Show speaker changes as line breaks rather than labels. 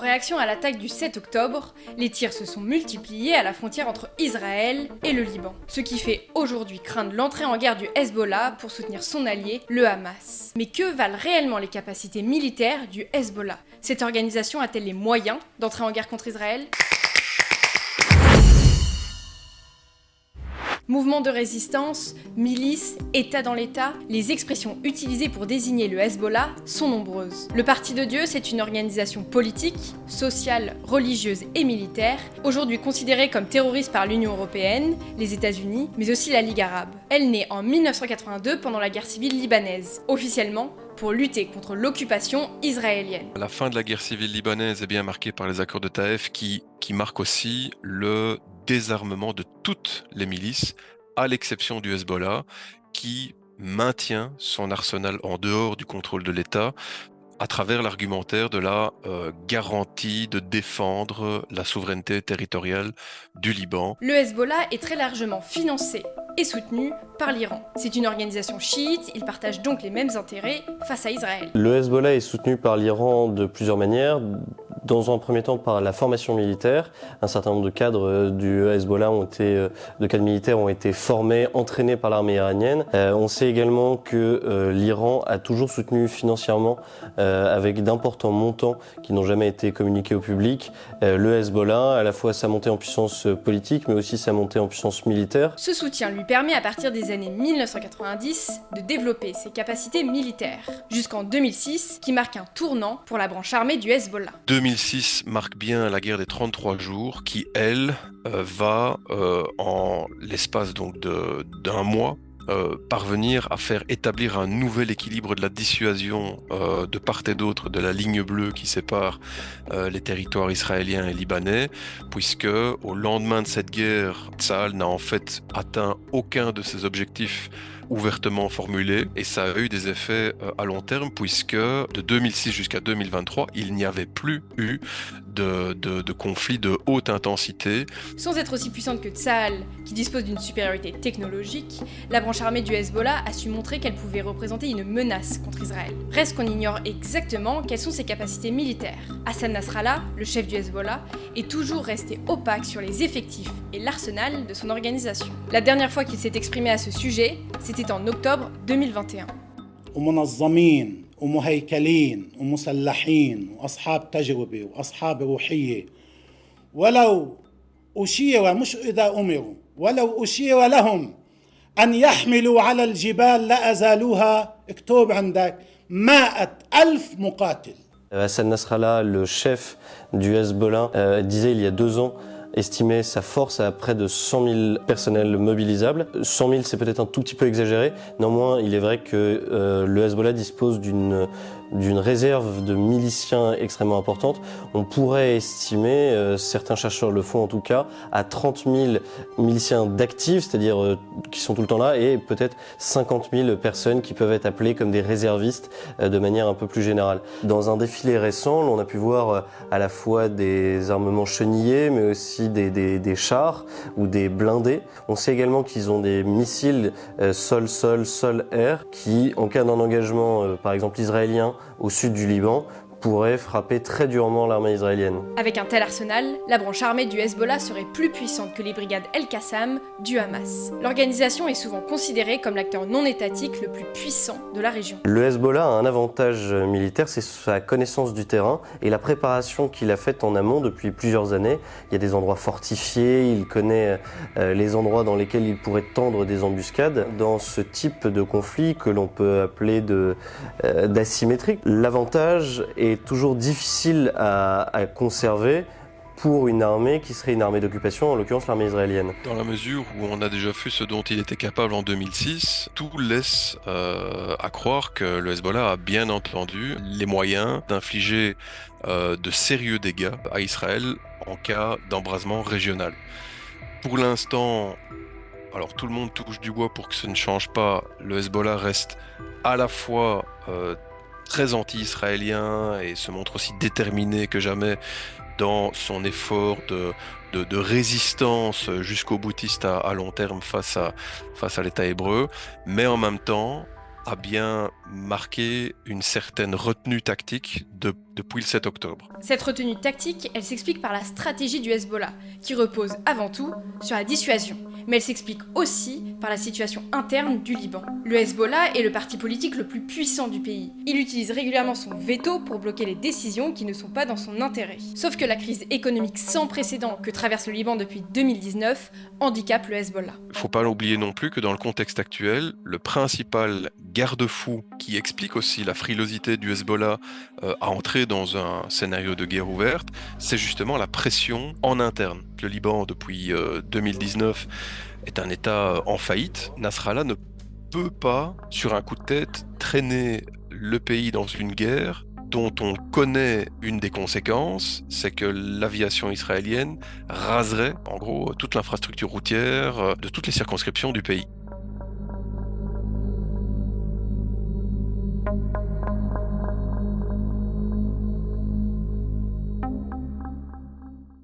réaction à l'attaque du 7 octobre, les tirs se sont multipliés à la frontière entre Israël et le Liban, ce qui fait aujourd'hui craindre l'entrée en guerre du Hezbollah pour soutenir son allié, le Hamas. Mais que valent réellement les capacités militaires du Hezbollah? Cette organisation a-t-elle les moyens d'entrer en guerre contre Israël? Mouvement de résistance, milice, État dans l'État, les expressions utilisées pour désigner le Hezbollah sont nombreuses. Le Parti de Dieu, c'est une organisation politique, sociale, religieuse et militaire, aujourd'hui considérée comme terroriste par l'Union européenne, les États-Unis, mais aussi la Ligue arabe. Elle naît en 1982 pendant la guerre civile libanaise, officiellement pour lutter contre l'occupation israélienne.
La fin de la guerre civile libanaise est bien marquée par les accords de Taïf qui marquent aussi le désarmement de toutes les milices, à l'exception du Hezbollah, qui maintient son arsenal en dehors du contrôle de l'État, à travers l'argumentaire de la garantie de défendre la souveraineté territoriale du Liban.
Le Hezbollah est très largement financé et soutenu par l'Iran. C'est une organisation chiite, il partage donc les mêmes intérêts face à Israël.
Le Hezbollah est soutenu par l'Iran de plusieurs manières. Dans un premier temps par la formation militaire. Un certain nombre de cadres du Hezbollah de cadres militaires ont été formés, entraînés par l'armée iranienne. On sait également que l'Iran a toujours soutenu financièrement, avec d'importants montants qui n'ont jamais été communiqués au public, le Hezbollah, à la fois sa montée en puissance politique, mais aussi sa montée en puissance militaire.
Ce soutien lui permet à partir des années 1990 de développer ses capacités militaires, jusqu'en 2006, qui marque un tournant pour la branche armée du Hezbollah.
2006 marque bien la guerre des 33 jours qui, elle, va en l'espace donc d'un mois parvenir à faire établir un nouvel équilibre de la dissuasion de part et d'autre de la ligne bleue qui sépare les territoires israéliens et libanais, puisque au lendemain de cette guerre, Tsahal n'a en fait atteint aucun de ses objectifs ouvertement formulés, et ça a eu des effets à long terme, puisque de 2006 jusqu'à 2023, il n'y avait plus eu de conflits de haute intensité.
Sans être aussi puissante que Tsahal, qui dispose d'une supériorité technologique, la branche armée du Hezbollah a su montrer qu'elle pouvait représenter une menace contre Israël. Reste qu'on ignore exactement quelles sont ses capacités militaires. Hassan Nasrallah, le chef du Hezbollah, est toujours resté opaque sur les effectifs et l'arsenal de son organisation. La dernière fois qu'il s'est exprimé à ce sujet, c'était en octobre 2021.
ومنظمين ومهيكلين ومسلحين وأصحاب تجربة وأصحاب روحية ولو أشير مش إذا أمروا ولو أشير لهم أن يحملوا على الجبال لأزالوها. اكتب عندك 100,000 مقاتل.
Hassan Nasrallah, le chef du Hezbollah, disait il y a 2 ans estimer sa force à près de 100 000 personnels mobilisables. 100 000, c'est peut-être un tout petit peu exagéré. Néanmoins, il est vrai que le Hezbollah dispose d'une réserve de miliciens extrêmement importante. On pourrait estimer, certains chercheurs le font en tout cas, à 30 000 miliciens d'actifs, c'est-à-dire qui sont tout le temps là, et peut-être 50 000 personnes qui peuvent être appelées comme des réservistes de manière un peu plus générale. Dans un défilé récent, on a pu voir à la fois des armements chenillés, mais aussi des chars ou des blindés. On sait également qu'ils ont des missiles sol-sol, sol-air, qui, en cas d'un engagement, par exemple israélien, au sud du Liban, pourrait frapper très durement l'armée israélienne.
Avec un tel arsenal, la branche armée du Hezbollah serait plus puissante que les brigades El-Qassam du Hamas. L'organisation est souvent considérée comme l'acteur non étatique le plus puissant de la région.
Le Hezbollah a un avantage militaire, c'est sa connaissance du terrain et la préparation qu'il a faite en amont depuis plusieurs années. Il y a des endroits fortifiés, il connaît les endroits dans lesquels il pourrait tendre des embuscades. Dans ce type de conflit que l'on peut appeler d'asymétrique, l'avantage est toujours difficile à conserver pour une armée qui serait une armée d'occupation, en l'occurrence l'armée israélienne.
Dans la mesure où on a déjà fait ce dont il était capable en 2006, tout laisse à croire que le Hezbollah a bien entendu les moyens d'infliger de sérieux dégâts à Israël en cas d'embrasement régional. Pour l'instant, alors tout le monde touche du bois pour que ce ne change pas, le Hezbollah reste à la fois très anti-israélien et se montre aussi déterminé que jamais dans son effort de résistance jusqu'au boutiste à long terme face à l'État hébreu, mais en même temps, a bien marqué une certaine retenue tactique depuis le 7 octobre.
Cette retenue tactique, elle s'explique par la stratégie du Hezbollah, qui repose avant tout sur la dissuasion. Mais elle s'explique aussi par la situation interne du Liban. Le Hezbollah est le parti politique le plus puissant du pays. Il utilise régulièrement son veto pour bloquer les décisions qui ne sont pas dans son intérêt. Sauf que la crise économique sans précédent que traverse le Liban depuis 2019 handicape le Hezbollah.
Il ne faut pas l'oublier non plus que dans le contexte actuel, le principal garde-fou qui explique aussi la frilosité du Hezbollah à entrer dans un scénario de guerre ouverte, c'est justement la pression en interne. Le Liban, depuis 2019, est un État en faillite. Nasrallah ne peut pas, sur un coup de tête, traîner le pays dans une guerre dont on connaît une des conséquences, c'est que l'aviation israélienne raserait, en gros, toute l'infrastructure routière de toutes les circonscriptions du pays.